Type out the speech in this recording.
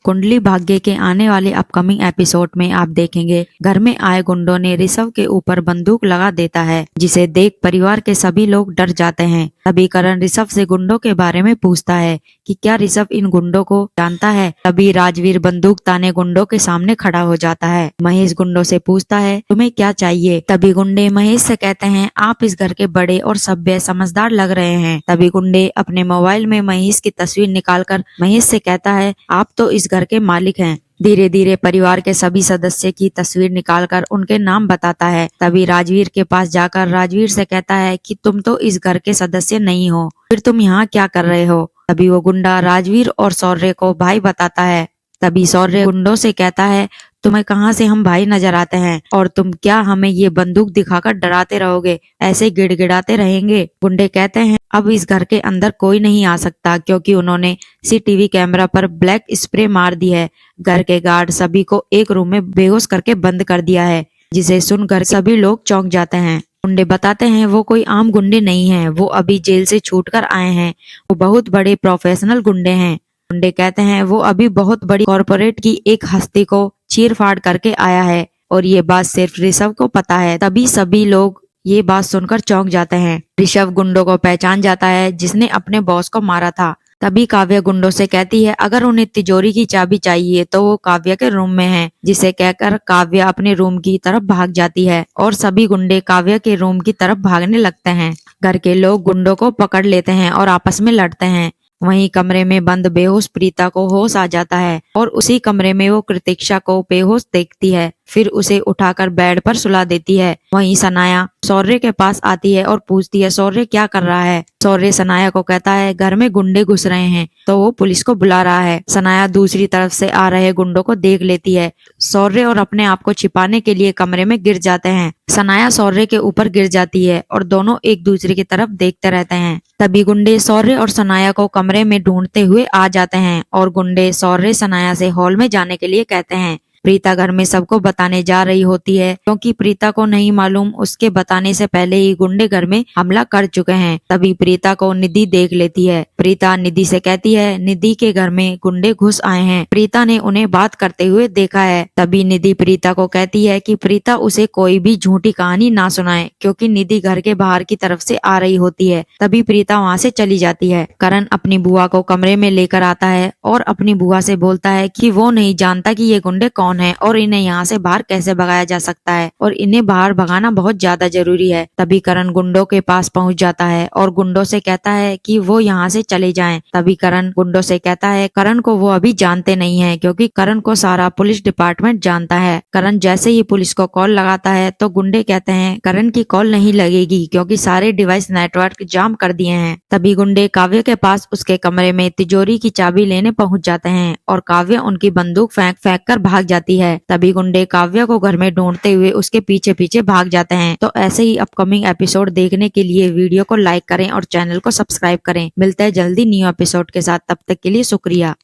कुंडली भाग्य के आने वाले अपकमिंग एपिसोड में आप देखेंगे घर में आए गुंडों ने ऋषभ के ऊपर बंदूक लगा देता है, जिसे देख परिवार के सभी लोग डर जाते हैं। तभी करण ऋषभ से गुंडों के बारे में पूछता है कि क्या ऋषभ इन गुंडों को जानता है। तभी राजवीर बंदूक ताने गुंडों के सामने खड़ा हो जाता है। महेश गुंडों से पूछता है तुम्हें क्या चाहिए। तभी गुंडे महेश से कहते हैं आप इस घर के बड़े और सभ्य समझदार लग रहे हैं। तभी गुंडे अपने मोबाइल में महेश की तस्वीर निकालकर महेश से कहता है आप तो इस घर के मालिक हैं। धीरे धीरे परिवार के सभी सदस्य की तस्वीर निकालकर उनके नाम बताता है। तभी राजवीर के पास जाकर राजवीर से कहता है कि तुम तो इस घर के सदस्य नहीं हो, फिर तुम यहाँ क्या कर रहे हो। तभी वो गुंडा राजवीर और शौर्य को भाई बताता है। तभी शौर्य गुंडों से कहता है तुम्हें कहाँ से हम भाई नजर आते हैं और तुम क्या हमें ये बंदूक दिखाकर डराते रहोगे, ऐसे गिड़गिड़ाते रहेंगे। गुंडे कहते हैं अब इस घर के अंदर कोई नहीं आ सकता क्योंकि उन्होंने सीसीटीवी कैमरा पर ब्लैक स्प्रे मार दी है। घर के गार्ड सभी को एक रूम में बेहोश करके बंद कर दिया है, जिसे सुनकर सभी लोग चौंक जाते हैं। गुंडे बताते हैं वो कोई आम गुंडे नहीं हैं, वो अभी जेल से छूटकर आए हैं, वो बहुत बड़े प्रोफेशनल गुंडे हैं। गुंडे कहते हैं वो अभी बहुत बड़ी कॉरपोरेट की एक हस्ती को चीर फाड़ करके आया है और ये बात सिर्फ ऋषभ को पता है। तभी सभी लोग ये बात सुनकर चौंक जाते हैं। ऋषभ गुंडों को पहचान जाता है जिसने अपने बॉस को मारा था। तभी काव्या गुंडों से कहती है अगर उन्हें तिजोरी की चाबी चाहिए तो वो काव्या के रूम में है, जिसे कहकर काव्या अपने रूम की तरफ भाग जाती है और सभी गुंडे काव्या के रूम की तरफ भागने लगते हैं। घर के लोग गुंडों को पकड़ लेते हैं और आपस में लड़ते हैं। वहीं कमरे में बंद बेहोश प्रीता को होश आ जाता है और उसी कमरे में वो कृतिक्षा को बेहोश देखती है, फिर उसे उठाकर बेड पर सुला देती है। वहीं सनाया शौर्य के पास आती है और पूछती है शौर्य क्या कर रहा है। शौर्य सनाया को कहता है घर में गुंडे घुस रहे हैं तो वो पुलिस को बुला रहा है। सनाया दूसरी तरफ से आ रहे गुंडों को देख लेती है। शौर्य और अपने आप को छिपाने के लिए कमरे में गिर जाते हैं। सनाया शौर्य के ऊपर गिर जाती है और दोनों एक दूसरे की तरफ देखते रहते हैं। तभी गुंडे शौर्य और सनाया को कमरे में ढूंढते हुए आ जाते हैं और गुंडे शौर्य सनाया से हॉल में जाने के लिए कहते हैं। प्रीता घर में सबको बताने जा रही होती है क्योंकि प्रीता को नहीं मालूम उसके बताने से पहले ही गुंडे घर में हमला कर चुके हैं। तभी प्रीता को निधि देख लेती है। प्रीता निधि से कहती है निधि के घर में गुंडे घुस आए हैं, प्रीता ने उन्हें बात करते हुए देखा है। तभी निधि प्रीता को कहती है कि प्रीता उसे कोई भी झूठी कहानी ना सुनाए क्योंकि निधि घर के बाहर की तरफ से आ रही होती है। तभी प्रीता वहाँ से चली जाती है। करण अपनी बुआ को कमरे में लेकर आता है और अपनी बुआ से बोलता है कि वो नहीं जानता कि ये गुंडे कौन है और इन्हें यहाँ से बाहर कैसे भगाया जा सकता है और इन्हें बाहर भगाना बहुत ज्यादा जरूरी है। तभी करण गुंडों के पास पहुँच जाता है और गुंडों से कहता है कि वो यहाँ से चले जाएं। तभी करण गुंडों से कहता है करण को वो अभी जानते नहीं है क्योंकि करण को सारा पुलिस डिपार्टमेंट जानता है। करण जैसे ही पुलिस को कॉल लगाता है तो गुंडे कहते हैं करण की कॉल नहीं लगेगी क्योंकि सारे डिवाइस नेटवर्क जाम कर दिए हैं। तभी गुंडे काव्य के पास उसके कमरे में तिजोरी की चाबी लेने पहुँच जाते हैं और काव्य उनकी बंदूक फेंक फेंक कर भाग जाती है। तभी गुंडे काव्या को घर में ढूंढते हुए उसके पीछे पीछे भाग जाते हैं। तो ऐसे ही अपकमिंग एपिसोड देखने के लिए वीडियो को लाइक करें और चैनल को सब्सक्राइब करें। मिलते हैं जल्दी न्यू एपिसोड के साथ, तब तक के लिए शुक्रिया।